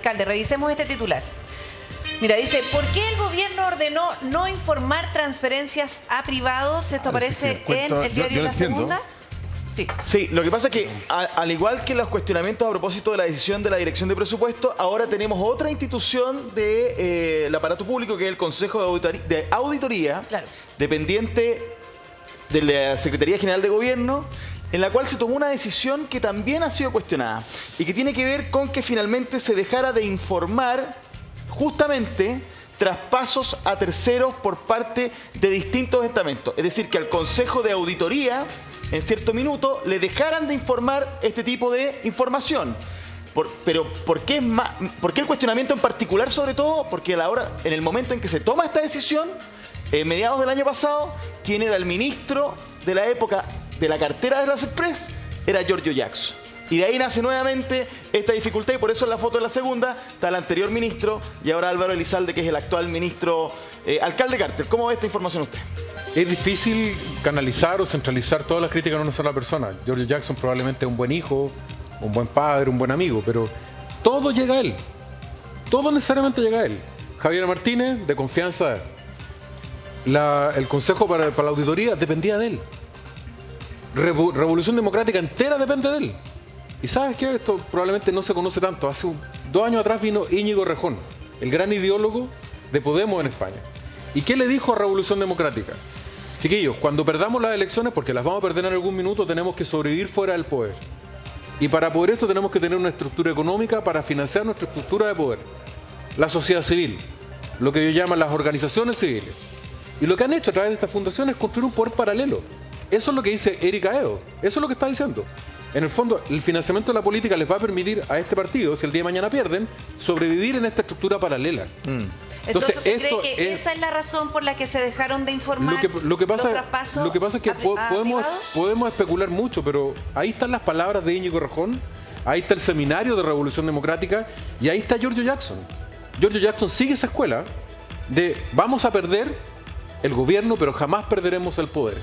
Alcalde, revisemos este titular. Mira, dice, ¿por qué el gobierno ordenó no informar transferencias a privados? Esto aparece en el diario La Segunda. Sí, lo que pasa es que al igual que los cuestionamientos a propósito de la decisión de la Dirección de Presupuesto, ahora tenemos otra institución del aparato público, que es el Consejo de Auditoría, claro, dependiente de la Secretaría General de Gobierno, en la cual se tomó una decisión que también ha sido cuestionada y que tiene que ver con que finalmente se dejara de informar justamente traspasos a terceros por parte de distintos estamentos. Es decir, que al Consejo de Auditoría, en cierto minuto, le dejaran de informar este tipo de información. Pero ¿por qué el cuestionamiento en particular, sobre todo? Porque en el momento en que se toma esta decisión, mediados del año pasado, quien era el ministro de la época de la cartera de las Express era Giorgio Jackson. Y de ahí nace nuevamente esta dificultad, y por eso en la foto de La Segunda está el anterior ministro y ahora Álvaro Elizalde, que es el actual ministro, alcalde Carter. ¿Cómo ve esta información usted? Es difícil canalizar o centralizar todas las críticas en una sola persona. Giorgio Jackson probablemente es un buen hijo, un buen padre, un buen amigo, pero todo llega a él. Todo necesariamente llega a él. Javier Martínez, de confianza. El Consejo para la Auditoría dependía de él. Revolución Democrática entera depende de él. Y ¿sabes qué? Esto probablemente no se conoce tanto. Hace 2 años atrás vino Íñigo Errejón, el gran ideólogo de Podemos en España. ¿Y qué le dijo a Revolución Democrática? Chiquillos, cuando perdamos las elecciones, porque las vamos a perder en algún minuto, tenemos que sobrevivir fuera del poder. Y para poder esto tenemos que tener una estructura económica para financiar nuestra estructura de poder. La sociedad civil, lo que ellos llaman las organizaciones civiles. Y lo que han hecho a través de esta fundación es construir un poder paralelo. Eso es lo que dice Erika Edo. Eso es lo que está diciendo. En el fondo, el financiamiento de la política les va a permitir a este partido, si el día de mañana pierden, sobrevivir en esta estructura paralela. Entonces, ¿usted cree que esa es la razón por la que se dejaron de informar lo que pasa es que podemos especular mucho, pero ahí están las palabras de Íñigo Errejón, ahí está el seminario de Revolución Democrática y ahí está Giorgio Jackson. Giorgio Jackson sigue esa escuela de vamos a perder el gobierno, pero jamás perderemos el poder.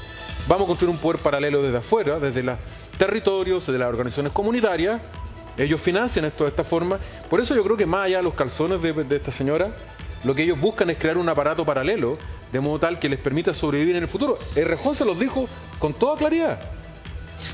Vamos a construir un poder paralelo desde afuera, desde los territorios, desde las organizaciones comunitarias. Ellos financian esto de esta forma. Por eso yo creo que más allá de los calzones de esta señora, lo que ellos buscan es crear un aparato paralelo, de modo tal que les permita sobrevivir en el futuro. Errejón se los dijo con toda claridad.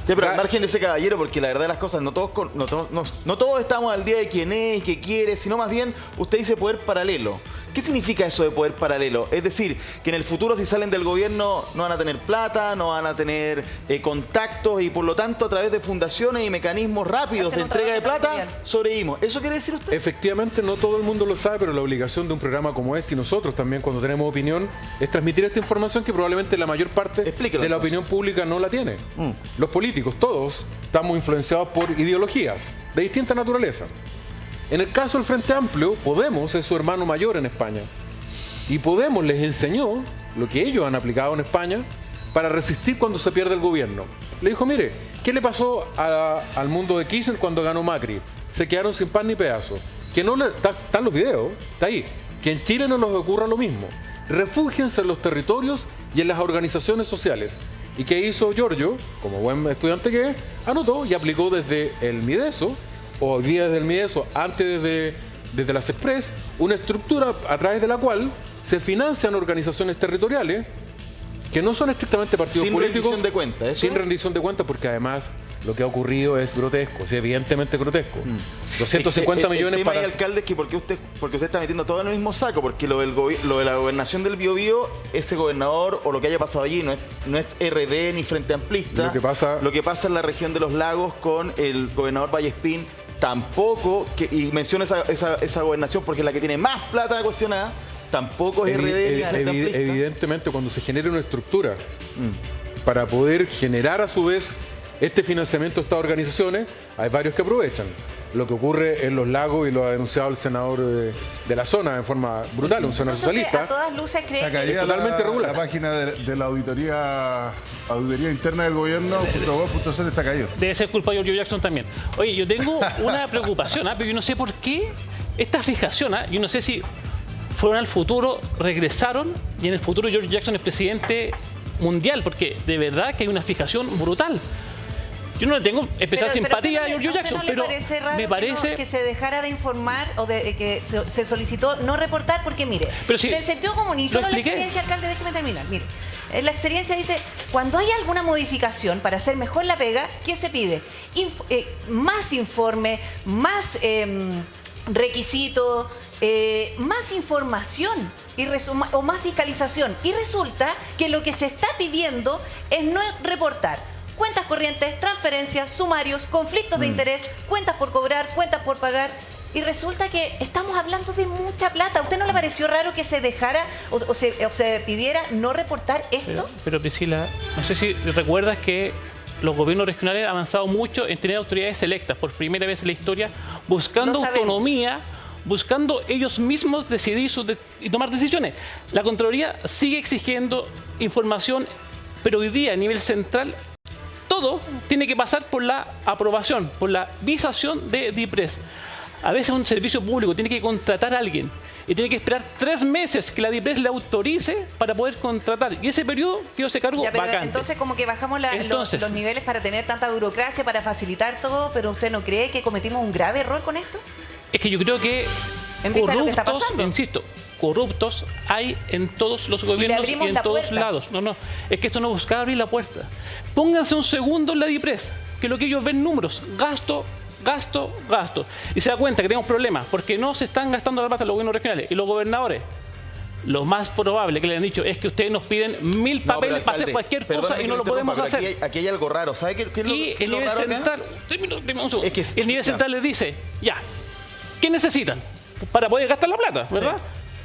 Sí, pero al margen de ese caballero, porque la verdad de las cosas, no todos estamos al día de quién es y qué quiere, sino más bien usted dice poder paralelo. ¿Qué significa eso de poder paralelo? Es decir, que en el futuro si salen del gobierno no van a tener plata, no van a tener contactos y por lo tanto a través de fundaciones y mecanismos rápidos de entrega de plata sobrevivimos. ¿Eso quiere decir usted? Efectivamente, no todo el mundo lo sabe, pero la obligación de un programa como este y nosotros también cuando tenemos opinión es transmitir esta información que probablemente la mayor parte de la opinión pública no la tiene. Los políticos, todos, estamos influenciados por ideologías de distinta naturaleza. En el caso del Frente Amplio, Podemos es su hermano mayor en España. Y Podemos les enseñó lo que ellos han aplicado en España para resistir cuando se pierde el gobierno. Le dijo, mire, ¿qué le pasó al mundo de Kirchner cuando ganó Macri? Se quedaron sin pan ni pedazo. Que no le están los videos, está ahí. Que en Chile no les ocurra lo mismo. Refúgiense en los territorios y en las organizaciones sociales. ¿Y qué hizo Giorgio? Como buen estudiante que es, anotó y aplicó desde el Mideso, o hoy día desde el Mideso, antes desde las Express, una estructura a través de la cual se financian organizaciones territoriales que no son estrictamente partidos políticos. Sin rendición de cuentas. ¿Eso? Sin rendición de cuentas, porque además lo que ha ocurrido es grotesco, es evidentemente grotesco. 250 millones para... El alcalde es que porque usted está metiendo todo en el mismo saco, porque lo de la gobernación del Biobío, ese gobernador o lo que haya pasado allí no es RD ni Frente Amplista. Lo que pasa en la región de los lagos con el gobernador Vallespín tampoco, y menciono esa gobernación porque es la que tiene más plata cuestionada, tampoco es RD ni Frente Amplista. Evidentemente, cuando se genera una estructura para poder generar a su vez este financiamiento de estas organizaciones, hay varios que aprovechan. Lo que ocurre en los lagos, y lo ha denunciado el senador de la zona en forma brutal, un senador socialista. A todas luces cree que es totalmente regular. La página de la auditoría interna del gobierno, .gov.cl, está caído. Debe ser culpa de Giorgio Jackson también. Oye, yo tengo una preocupación, pero yo no sé por qué esta fijación, yo no sé si fueron al futuro, regresaron, y en el futuro Giorgio Jackson es presidente mundial, porque de verdad que hay una fijación brutal. Yo no le tengo especial simpatía a Giorgio Jackson, pero me parece que se dejara de informar o de que se solicitó no reportar, porque mire, en el sentido común y solo la experiencia, alcalde, déjeme terminar, mire, la experiencia dice, cuando hay alguna modificación para hacer mejor la pega, ¿qué se pide? Más informe, más requisitos, más información o más fiscalización. Y resulta que lo que se está pidiendo es no reportar cuentas corrientes, transferencias, sumarios, conflictos de interés, cuentas por cobrar, cuentas por pagar. Y resulta que estamos hablando de mucha plata. ¿A usted no le pareció raro que se dejara o se pidiera no reportar esto? Pero Priscila, no sé si recuerdas que los gobiernos regionales han avanzado mucho en tener autoridades electas por primera vez en la historia, buscando autonomía, buscando ellos mismos decidir y tomar decisiones. La Contraloría sigue exigiendo información, pero hoy día a nivel central todo tiene que pasar por la aprobación, por la visación de DIPRES. A veces un servicio público tiene que contratar a alguien y tiene que esperar 3 meses que la DIPRES le autorice para poder contratar. Y ese periodo quedó ese cargo vacante. Entonces como que bajamos los niveles para tener tanta burocracia, para facilitar todo, pero ¿usted no cree que cometimos un grave error con esto? Es que yo creo que corruptos, insisto, corruptos hay en todos los gobiernos y en todos lados. No, es que esto no buscaba abrir la puerta. Pónganse un segundo en la DIPRES, que lo que ellos ven números, gasto, y se da cuenta que tenemos problemas porque no se están gastando la plata los gobiernos regionales y los gobernadores. Lo más probable que le han dicho es que ustedes nos piden 1000 papeles para hacer cualquier cosa y no lo podemos hacer. Aquí hay algo raro. ¿Sabe qué es y el nivel central, el nivel central les dice, ya, ¿qué necesitan para poder gastar la plata, verdad?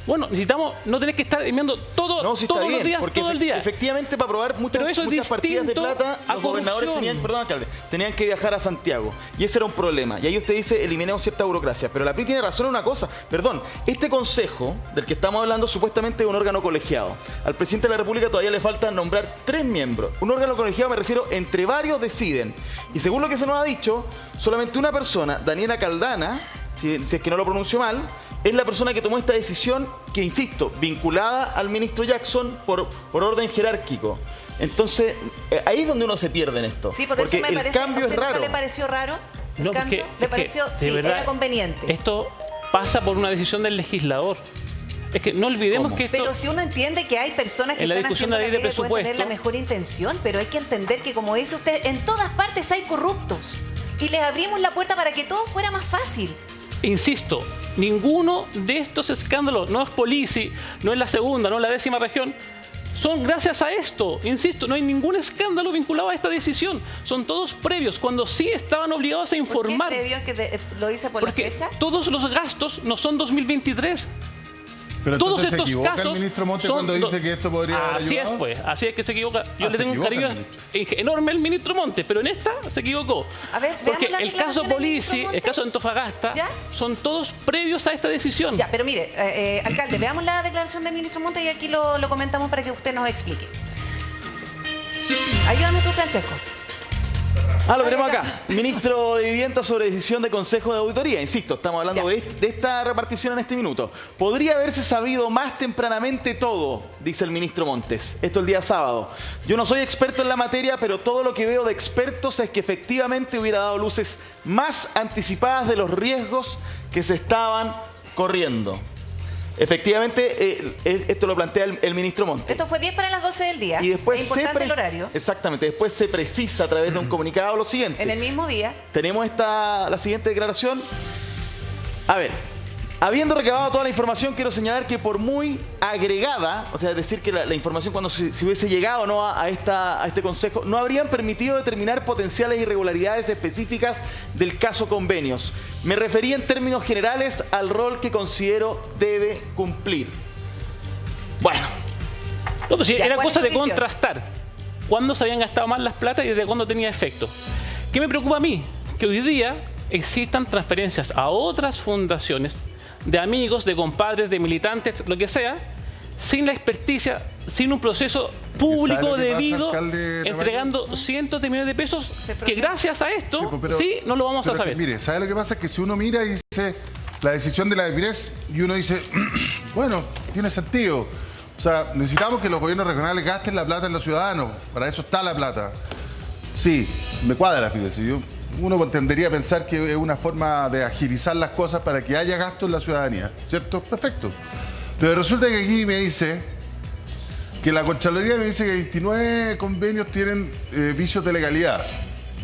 Bueno, necesitamos no tener que estar enviando todos los días, todo el día. Efectivamente, para aprobar muchas partidas de plata, los gobernadores tenían que viajar a Santiago. Y ese era un problema. Y ahí usted dice, eliminemos cierta burocracia. Pero la PRI tiene razón en una cosa. Perdón, este consejo del que estamos hablando supuestamente es un órgano colegiado. Al presidente de la República todavía le falta nombrar 3 miembros. Un órgano colegiado, me refiero, entre varios deciden. Y según lo que se nos ha dicho, solamente una persona, Daniela Caldana, si es que no lo pronuncio mal, es la persona que tomó esta decisión que, insisto, vinculada al ministro Jackson por orden jerárquico. Entonces, ahí es donde uno se pierde en esto. Sí, porque eso me parece, cambio es raro. ¿No le pareció raro? ¿El cambio? ¿Le pareció? Sí, era conveniente. Esto pasa por una decisión del legislador. Es que no olvidemos que esto... Pero si uno entiende que hay personas que están haciendo la ley de presupuesto, pueden tener la mejor intención, pero hay que entender que, como dice usted, en todas partes hay corruptos. Y les abrimos la puerta para que todo fuera más fácil. Insisto, ninguno de estos escándalos, no es Polici, no es la segunda, no es la 10ª región, son gracias a esto. Insisto, no hay ningún escándalo vinculado a esta decisión. Son todos previos, cuando sí estaban obligados a informar. ¿Por qué previos? ¿Lo dice por la fecha? Todos los gastos no son 2023. Pero todos estos casos el ministro Montes cuando dice que esto podría haber ayudado. Así es, pues, así es que se equivoca. Yo le tengo un cariño enorme al ministro Montes, pero en esta se equivocó. A ver, porque el caso Polici, el caso de Antofagasta, son todos previos a esta decisión. Ya, pero mire, alcalde, veamos la declaración del ministro Montes y aquí lo comentamos para que usted nos explique. Ayúdame tú, Francesco. Lo tenemos acá. Ministro de Vivienda sobre decisión de Consejo de Auditoría. Insisto, estamos hablando de esta repartición en este minuto. Podría haberse sabido más tempranamente todo, dice el ministro Montes. Esto el día sábado. Yo no soy experto en la materia, pero todo lo que veo de expertos es que efectivamente hubiera dado luces más anticipadas de los riesgos que se estaban corriendo. Efectivamente, esto lo plantea el ministro Montes. Esto fue 10 para las 12 del día. Y después es importante el horario. Exactamente. Después se precisa a través de un comunicado lo siguiente. En el mismo día. Tenemos la siguiente declaración. A ver, habiendo recabado toda la información, quiero señalar que por muy agregada, o sea, es decir, que la información cuando se hubiese llegado no a este consejo, no habrían permitido determinar potenciales irregularidades específicas del caso Convenios. Me refería en términos generales al rol que considero debe cumplir. Bueno. No, pues sí, era cosa de contrastar cuándo se habían gastado más las plata y desde cuándo tenía efecto. ¿Qué me preocupa a mí? Que hoy día existan transferencias a otras fundaciones de amigos, de compadres, de militantes, lo que sea, sin la experticia, sin un proceso público debido, entregando cientos de millones de pesos, que gracias a esto, no lo vamos a saber. Mire, ¿sabe lo que pasa? Es que si uno mira y dice la decisión de la DIPRES y uno dice, bueno, tiene sentido. O sea, necesitamos que los gobiernos regionales gasten la plata en los ciudadanos, para eso está la plata. Sí, me cuadra, fíjese. Uno tendería a pensar que es una forma de agilizar las cosas para que haya gasto en la ciudadanía, ¿cierto? Perfecto. Pero resulta que aquí me dice que la Contraloría me dice que 29 convenios tienen vicios de legalidad.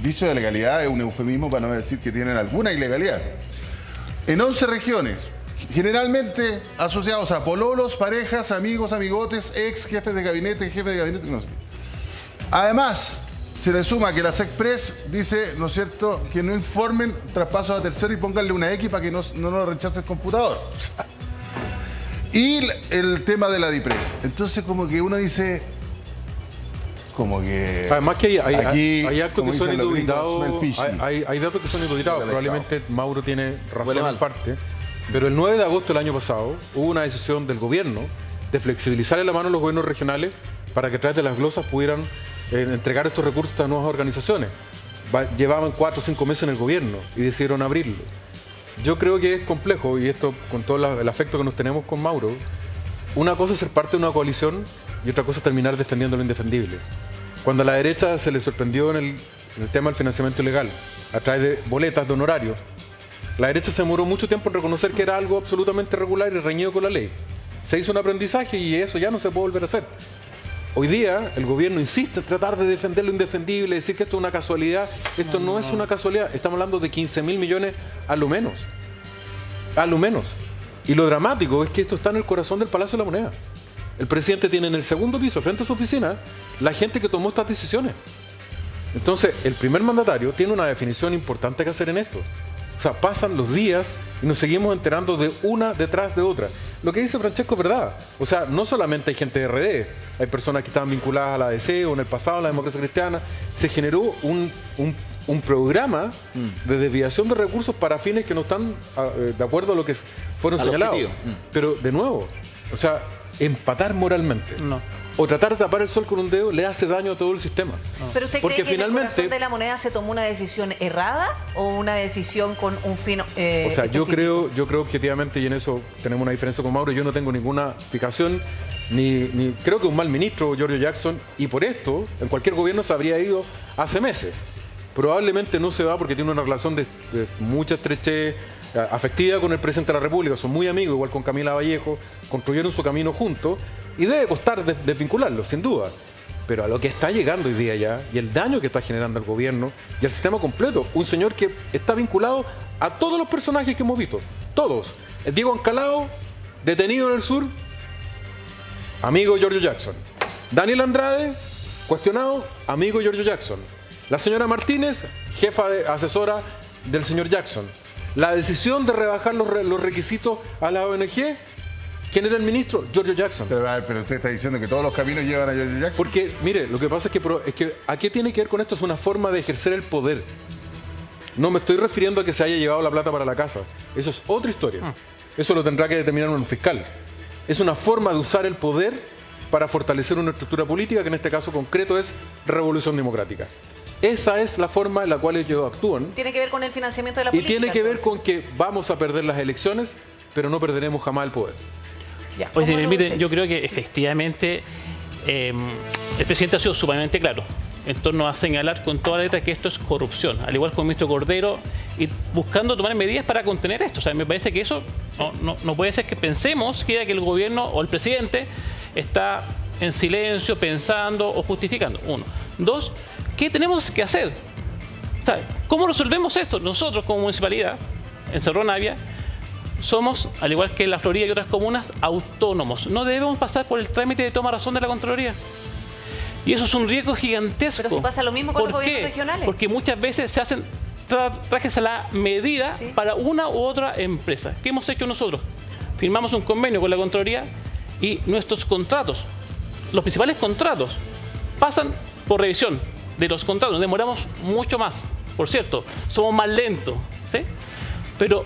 Vicio de legalidad es un eufemismo para no decir que tienen alguna ilegalidad. En 11 regiones, generalmente asociados a pololos, parejas, amigos, amigotes, ex, jefes de gabinete, no sé. Además, se le suma que la SECPRES dice, ¿no es cierto?, que no informen traspasos a tercero y pónganle una X para que no nos rechace el computador. Y el tema de la DIPRES. Entonces, como que uno dice, como que... Además que aquí, hay actos que son indubitados, hay datos que son indubitados. Probablemente Mauro tiene razón en parte. Pero el 9 de agosto del año pasado hubo una decisión del gobierno de flexibilizarle la mano a los gobiernos regionales para que a través de las glosas pudieran entregar estos recursos a nuevas organizaciones. Llevaban 4 o 5 meses en el gobierno y decidieron abrirlo. Yo creo que es complejo, y esto con todo el afecto que nos tenemos con Mauro, una cosa es ser parte de una coalición y otra cosa es terminar defendiendo lo indefendible. Cuando a la derecha se le sorprendió en el tema del financiamiento ilegal, a través de boletas de honorarios, la derecha se demoró mucho tiempo en reconocer que era algo absolutamente regular y reñido con la ley. Se hizo un aprendizaje y eso ya no se puede volver a hacer. Hoy día el gobierno insiste en tratar de defender lo indefendible, decir que esto es una casualidad. Esto no es una casualidad. Estamos hablando de 15.000 millones a lo menos. A lo menos. Y lo dramático es que esto está en el corazón del Palacio de la Moneda. El presidente tiene en el segundo piso, frente a su oficina, la gente que tomó estas decisiones. Entonces, el primer mandatario tiene una definición importante que hacer en esto. O sea, pasan los días y nos seguimos enterando de una detrás de otra. Lo que dice Francesco es verdad. O sea, no solamente hay gente de RD, hay personas que estaban vinculadas a la ADC o en el pasado a la democracia cristiana. Se generó un programa de desviación de recursos para fines que no están de acuerdo a lo que fueron señalados. Pero, de nuevo, o sea, empatar moralmente. No. O tratar de tapar el sol con un dedo le hace daño a todo el sistema. No. ¿Pero usted cree que finalmente, en el corazón de la moneda se tomó una decisión errada o una decisión con un fin o sea, yo creo objetivamente, y en eso tenemos una diferencia con Mauro, yo no tengo ninguna explicación, ni creo que un mal ministro, Giorgio Jackson, y por esto, en cualquier gobierno se habría ido hace meses. Probablemente no se va porque tiene una relación de mucha estrechez afectiva con el presidente de la República, son muy amigos, igual con Camila Vallejo, construyeron su camino juntos, y debe costar desvincularlo, sin duda. Pero a lo que está llegando hoy día ya, y el daño que está generando el gobierno y el sistema completo, un señor que está vinculado a todos los personajes que hemos visto, todos. El Diego Ancalao, detenido en el sur, amigo Giorgio Jackson. Daniel Andrade, cuestionado, amigo Giorgio Jackson. La señora Martínez, jefa de asesora del señor Jackson. La decisión de rebajar los requisitos a la ONG, ¿quién era el ministro? Giorgio Jackson. Pero usted está diciendo que todos los caminos llevan a Giorgio Jackson. Porque, mire, lo que pasa es que ¿a qué tiene que ver con esto? Es una forma de ejercer el poder. No me estoy refiriendo a que se haya llevado la plata para la casa. Eso es otra historia. Eso lo tendrá que determinar un fiscal. Es una forma de usar el poder para fortalecer una estructura política que en este caso concreto es Revolución Democrática. Esa es la forma en la cual ellos actúan. Tiene que ver con el financiamiento de la política. Y tiene que ver con que vamos a perder las elecciones, pero no perderemos jamás el poder. Ya, oye, miren, yo creo que efectivamente el presidente ha sido sumamente claro en torno a señalar con toda la letra que esto es corrupción, al igual que el ministro Cordero, y buscando tomar medidas para contener esto. O sea, me parece que eso no puede ser que pensemos que el gobierno o el presidente está en silencio, pensando o justificando. Uno. Dos, ¿qué tenemos que hacer? O sea, ¿cómo resolvemos esto? Nosotros como municipalidad, en Cerro Navia, somos, al igual que la Florida y otras comunas, autónomos. No debemos pasar por el trámite de toma razón de la Contraloría. Y eso es un riesgo gigantesco. Pero si pasa lo mismo con los gobiernos regionales. Porque muchas veces se hacen trajes a la medida para una u otra empresa. ¿Qué hemos hecho nosotros? Firmamos un convenio con la Contraloría y nuestros contratos, los principales contratos, pasan por revisión de los contratos. Nos demoramos mucho más. Por cierto, somos más lentos, ¿sí? Pero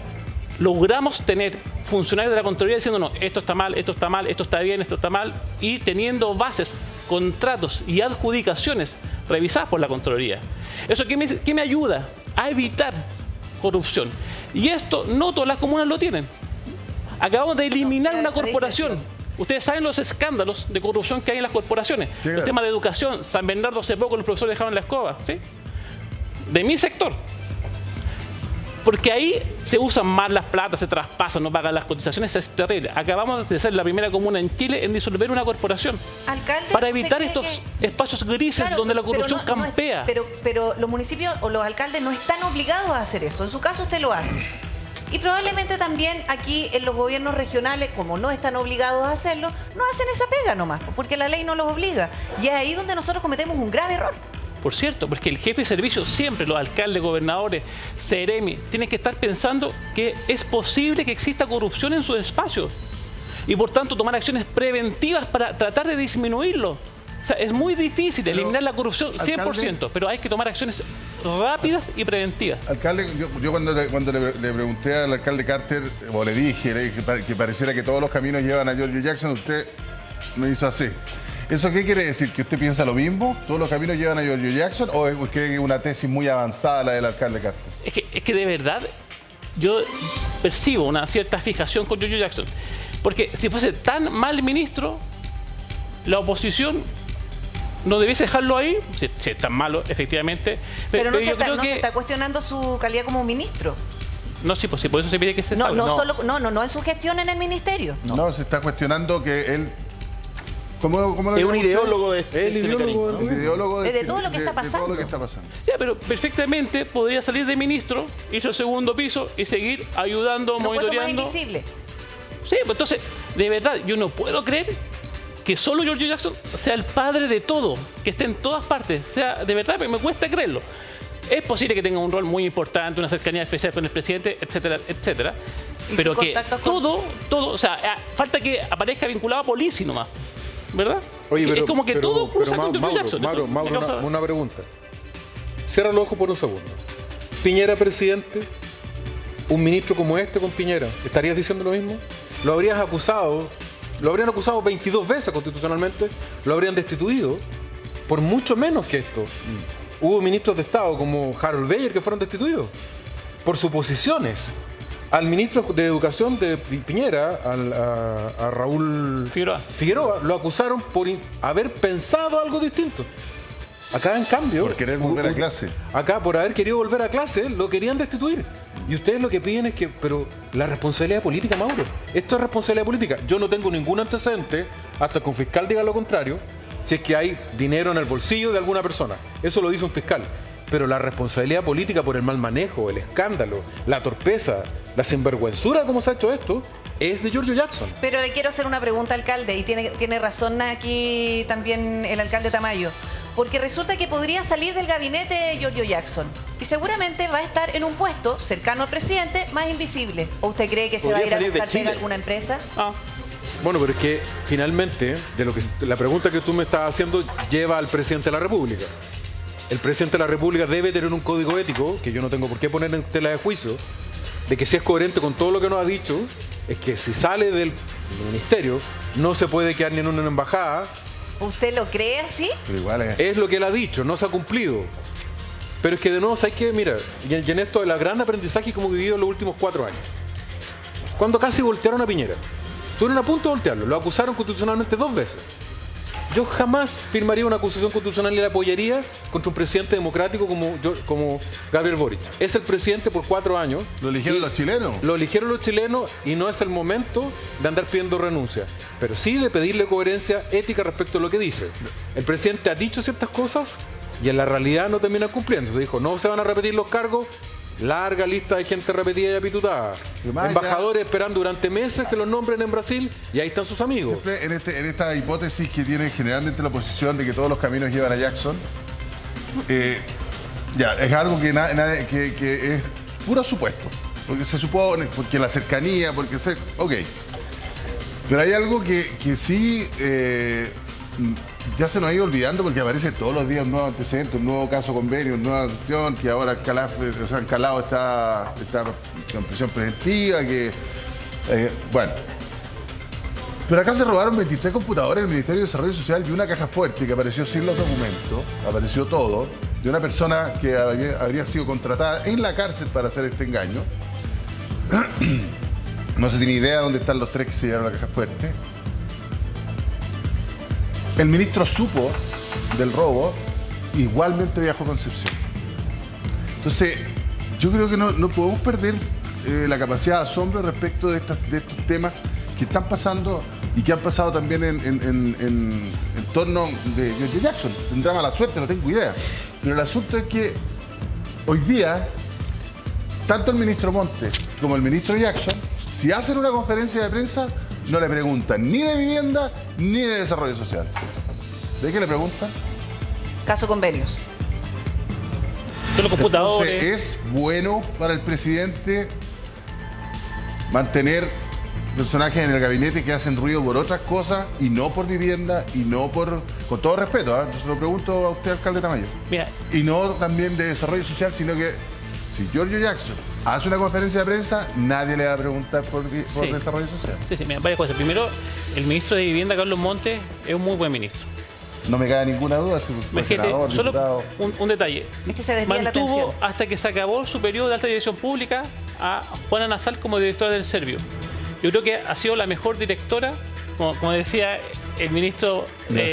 logramos tener funcionarios de la Contraloría diciendo no, esto está mal, esto está mal, esto está bien, esto está mal, y teniendo bases, contratos y adjudicaciones revisadas por la Contraloría. ¿Eso qué me ayuda? A evitar corrupción. Y esto no todas las comunas lo tienen. Acabamos de eliminar una corporación Ustedes saben los escándalos de corrupción que hay en las corporaciones. Sí, claro. El tema de educación, San Bernardo hace poco los profesores dejaron la escoba, ¿sí? De mi sector. Porque ahí se usan mal las platas, se traspasan, no pagan las cotizaciones, es terrible. Acabamos de ser la primera comuna en Chile en disolver una corporación. Alcalde, para evitar estos espacios grises, claro, donde la corrupción campea. Pero los municipios o los alcaldes no están obligados a hacer eso. En su caso usted lo hace. Y probablemente también aquí en los gobiernos regionales, como no están obligados a hacerlo, no hacen esa pega nomás, porque la ley no los obliga. Y es ahí donde nosotros cometemos un grave error. Por cierto, porque el jefe de servicio, siempre los alcaldes, gobernadores, seremi, tienen que estar pensando que es posible que exista corrupción en sus espacios y por tanto tomar acciones preventivas para tratar de disminuirlo. O sea, es muy difícil eliminar la corrupción 100%, alcalde, pero hay que tomar acciones rápidas y preventivas. Alcalde, yo cuando le pregunté al alcalde Carter, o le dije que pareciera que todos los caminos llevan a Giorgio Jackson, usted me hizo así. ¿Eso qué quiere decir? ¿Que usted piensa lo mismo? ¿Todos los caminos llevan a Giorgio Jackson? ¿O es que una tesis muy avanzada la del alcalde Carter? Es que de verdad yo percibo una cierta fijación con Giorgio Jackson. Porque si fuese tan mal ministro, la oposición no debiese dejarlo ahí, si es tan malo, efectivamente. Pero no se está cuestionando su calidad como ministro. No, sí, pues sí, por eso se pide que se salve. No en su gestión en el ministerio. No, se está cuestionando que él... ¿Cómo es un ideólogo de todo lo que está pasando. Ya, pero perfectamente podría salir de ministro, irse al segundo piso y seguir ayudando, monitoreando. Más invisible. Sí, pues entonces, de verdad, yo no puedo creer que solo Giorgio Jackson sea el padre de todo, que esté en todas partes. O sea, de verdad, me cuesta creerlo. Es posible que tenga un rol muy importante, una cercanía especial con el presidente, etcétera, etcétera. Pero que todo, o sea, falta que aparezca vinculado a Polisi nomás. ¿Verdad? Oye, pero, es como que todo cruza con Giorgio Jackson. Mauro, una pregunta. Cierra los ojos por un segundo. Piñera presidente, un ministro como este con Piñera, ¿estarías diciendo lo mismo? Lo habrían acusado 22 veces constitucionalmente, lo habrían destituido por mucho menos que esto. Hubo ministros de Estado como Harold Bayer que fueron destituidos por suposiciones. Al ministro de Educación de Piñera, a Raúl Figueroa, lo acusaron por haber pensado algo distinto. Acá, en cambio... Por querer volver a clase. Acá, por haber querido volver a clase, lo querían destituir. Y ustedes lo que piden es que... Pero la responsabilidad política, Mauro. Esto es responsabilidad política. Yo no tengo ningún antecedente, hasta que un fiscal diga lo contrario, si es que hay dinero en el bolsillo de alguna persona. Eso lo dice un fiscal. Pero la responsabilidad política por el mal manejo, el escándalo, la torpeza, la sinvergüenzura como se ha hecho esto, es de Giorgio Jackson. Pero le quiero hacer una pregunta, alcalde, y tiene razón aquí también el alcalde Tamayo, porque resulta que podría salir del gabinete de Giorgio Jackson y seguramente va a estar en un puesto cercano al presidente, más invisible. ¿O usted cree que se va a ir a buscar pega a alguna empresa? Bueno, pero es que finalmente, la pregunta que tú me estás haciendo lleva al presidente de la República. El presidente de la República debe tener un código ético, que yo no tengo por qué poner en tela de juicio, de que si es coherente con todo lo que nos ha dicho, es que si sale del ministerio, no se puede quedar ni en una embajada. ¿Usted lo cree así? Pero igual es lo que él ha dicho, no se ha cumplido. Pero es que de nuevo, ¿sabes qué? Mira, y en esto el gran aprendizaje que hemos vivido en los últimos 4 años. Cuando casi voltearon a Piñera. Estuvieron a punto de voltearlo, lo acusaron constitucionalmente 2 veces. Yo jamás firmaría una acusación constitucional y la apoyaría contra un presidente democrático como Gabriel Boric. Es el presidente por 4 años. ¿Lo eligieron los chilenos? Lo eligieron los chilenos y no es el momento de andar pidiendo renuncia. Pero sí de pedirle coherencia ética respecto a lo que dice. El presidente ha dicho ciertas cosas y en la realidad no termina cumpliendo. Se dijo, no se van a repetir los cargos. Larga lista de gente repetida y apitutada. Embajadores esperando durante meses que los nombren en Brasil y ahí están sus amigos. Siempre en esta hipótesis que tiene generalmente la oposición de que todos los caminos llevan a Jackson, es algo que es puro supuesto. Porque se supone, porque la cercanía, ok. Pero hay algo que sí ya se nos ha ido olvidando porque aparece todos los días un nuevo antecedente, un nuevo caso convenio, una nueva cuestión, que ahora Encalado está en prisión preventiva, bueno. Pero acá se robaron 23 computadores del Ministerio de Desarrollo Social y una caja fuerte que apareció sin los documentos, apareció todo, de una persona que habría sido contratada en la cárcel para hacer este engaño. No se tiene idea de dónde están los 3 que se llevaron la caja fuerte. el ministro supo del robo, igualmente viajó a Concepción. Entonces, yo creo que no podemos perder la capacidad de asombro respecto de estos temas que están pasando y que han pasado también en torno de George Jackson. Tendrá mala suerte, no tengo idea. Pero el asunto es que hoy día, tanto el ministro Montes como el ministro Jackson, si hacen una conferencia de prensa, no le preguntan ni de vivienda ni de desarrollo social. ¿De qué le preguntan? Caso convenios. De los computadores. Entonces, es bueno para el presidente mantener personajes en el gabinete que hacen ruido por otras cosas y no por vivienda y no por... Con todo respeto, yo se lo pregunto a usted, alcalde Tamayo. Mira. Y no también de desarrollo social, sino que si Giorgio Jackson hace una conferencia de prensa, nadie le va a preguntar por desarrollo social. Sí, mira, varias cosas. Primero, el ministro de Vivienda, Carlos Montes, es un muy buen ministro. No me cabe ninguna duda si fue senador, diputado. Solo un detalle. Es que se desvía la atención. Mantuvo hasta que se acabó su periodo de alta dirección pública a Juana Nasal como directora del Servio. Yo creo que ha sido la mejor directora, como decía el ministro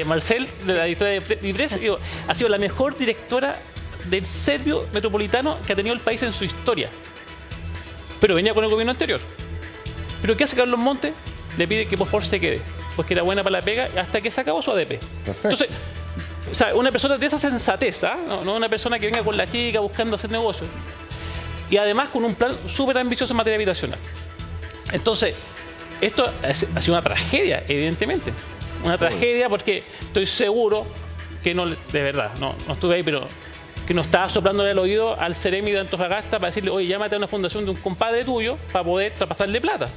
Marcel, de la directora de IPRES, ha sido la mejor directora del Servio metropolitano que ha tenido el país en su historia. Pero venía con el gobierno anterior. ¿Pero qué hace Carlos Montes? Le pide que por favor se quede, porque era buena para la pega hasta que se acabó su ADP. Perfecto. Entonces, o sea, una persona de esa sensatez, no una persona que venga con la chica buscando hacer negocios. Y además con un plan súper ambicioso en materia habitacional. Entonces, esto ha sido una tragedia, evidentemente. Una tragedia porque estoy seguro que no, de verdad, no estuve ahí, pero que no estaba soplándole al oído al Ceremi de Antofagasta para decirle, oye, llámate a una fundación de un compadre tuyo para poder traspasarle plata.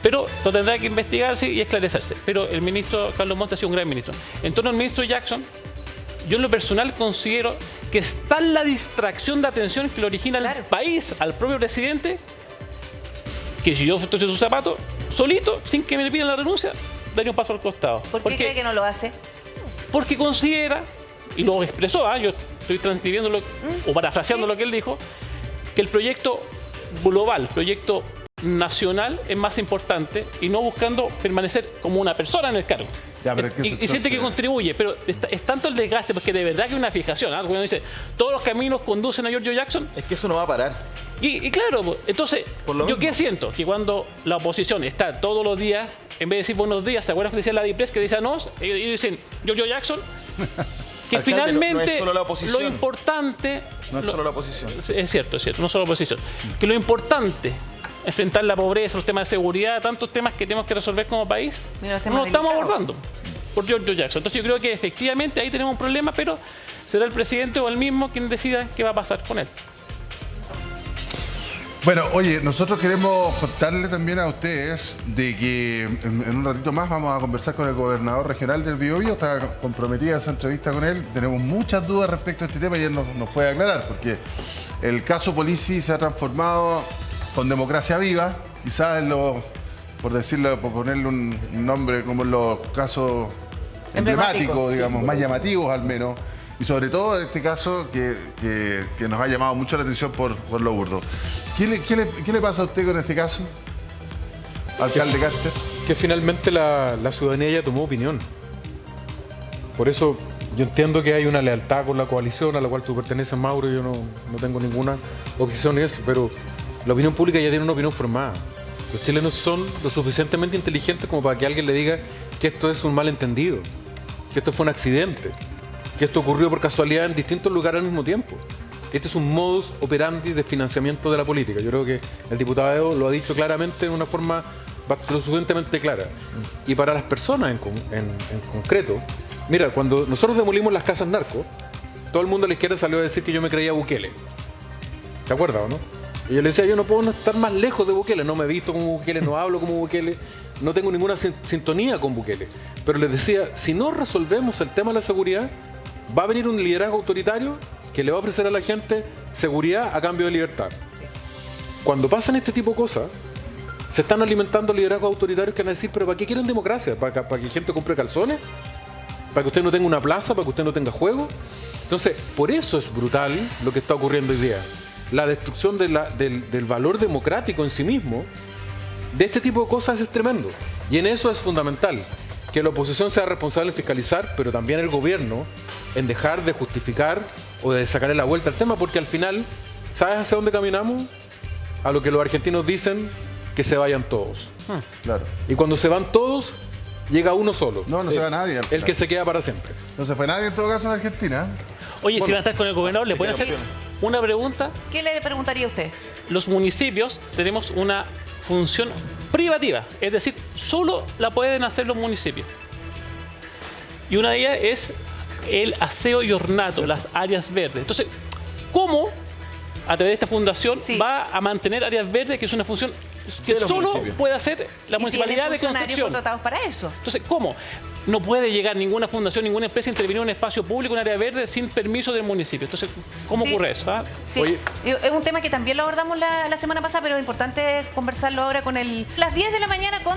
Pero lo tendrá que investigarse y esclarecerse. Pero el ministro Carlos Montes ha sido un gran ministro. En torno al ministro Jackson, yo en lo personal considero que está la distracción de atención que le origina al país, al propio presidente, que si yo estoy en sus zapatos, solito, sin que me pidan la renuncia, daría un paso al costado. ¿Por qué cree que no lo hace? Porque considera, y lo expresó, yo estoy transcribiéndolo o parafraseando lo que él dijo, que el proyecto global, proyecto nacional es más importante y no buscando permanecer como una persona en el cargo. Ya, pero y siente que contribuye, pero es tanto el desgaste, porque de verdad que es una fijación. Cuando uno dice, todos los caminos conducen a Giorgio Jackson. Es que eso no va a parar. Y claro, entonces, ¿yo qué siento? Que cuando la oposición está todos los días, en vez de decir buenos días, ¿te acuerdas que decía la DIPRES que decía no? Y dicen Giorgio Jackson. Que alcalde, finalmente no es solo la oposición. Lo importante... No es solo la oposición. Es cierto, no solo la oposición. Que lo importante... enfrentar la pobreza, los temas de seguridad, tantos temas que tenemos que resolver como país, no lo estamos abordando por Giorgio Jackson. Entonces yo creo que efectivamente ahí tenemos un problema, pero será el presidente o el mismo quien decida qué va a pasar con él. Bueno, oye, nosotros queremos contarle también a ustedes de que en un ratito más vamos a conversar con el gobernador regional del Biobío. Está comprometida esa entrevista con él. Tenemos muchas dudas respecto a este tema y él nos puede aclarar, porque el caso Polizzi se ha transformado con democracia viva, quizás por decirlo, por ponerle un nombre como en los casos emblemáticos, digamos, más llamativos al menos, y sobre todo este caso que nos ha llamado mucho la atención por lo burdo. ¿Qué le pasa a usted con este caso, alcalde Carter? Que finalmente la ciudadanía ya tomó opinión. Por eso yo entiendo que hay una lealtad con la coalición a la cual tú perteneces, Mauro, yo no tengo ninguna objeción en eso, pero la opinión pública ya tiene una opinión formada. Los chilenos son lo suficientemente inteligentes como para que alguien le diga que esto es un malentendido, que esto fue un accidente, que esto ocurrió por casualidad en distintos lugares al mismo tiempo. Este es un modus operandi de financiamiento de la política. Yo creo que el diputado Evo lo ha dicho claramente en una forma lo suficientemente clara. Y para las personas en concreto, mira, cuando nosotros demolimos las casas narcos, todo el mundo a la izquierda salió a decir que yo me creía Bukele. ¿Te acuerdas o no? Y yo le decía, yo no puedo estar más lejos de Bukele, no me he visto como Bukele, no hablo como Bukele, no tengo ninguna sintonía con Bukele. Pero les decía, si no resolvemos el tema de la seguridad, va a venir un liderazgo autoritario que le va a ofrecer a la gente seguridad a cambio de libertad. Sí. Cuando pasan este tipo de cosas, se están alimentando liderazgos autoritarios que van a decir, pero ¿para qué quieren democracia? ¿Para que gente compre calzones? ¿Para que usted no tenga una plaza? ¿Para que usted no tenga juego? Entonces, por eso es brutal lo que está ocurriendo hoy día. La destrucción del valor democrático en sí mismo, de este tipo de cosas es tremendo. Y en eso es fundamental que la oposición sea responsable en fiscalizar, pero también el gobierno en dejar de justificar o de sacarle la vuelta al tema, porque al final, ¿sabes hacia dónde caminamos? A lo que los argentinos dicen, que se vayan todos. Claro. Y cuando se van todos, llega uno solo. No se va nadie. El que se queda para siempre. No se fue nadie en todo caso en Argentina. Oye, si van a estar con el gobernador, ¿le pueden hacer una pregunta? ¿Qué le preguntaría a usted? Los municipios tenemos una función privativa, es decir, solo la pueden hacer los municipios. Y una de ellas es el aseo y ornato, las áreas verdes. Entonces, ¿cómo a través de esta fundación va a mantener áreas verdes, que es una función que solo puede hacer la municipalidad de Concepción? Contratados para eso. Entonces, ¿cómo? No puede llegar ninguna fundación, ninguna empresa a intervenir en un espacio público, un área verde, sin permiso del municipio. Entonces, ¿cómo ocurre eso? Sí. Oye, es un tema que también lo abordamos la semana pasada, pero es importante conversarlo ahora con las 10 de la mañana con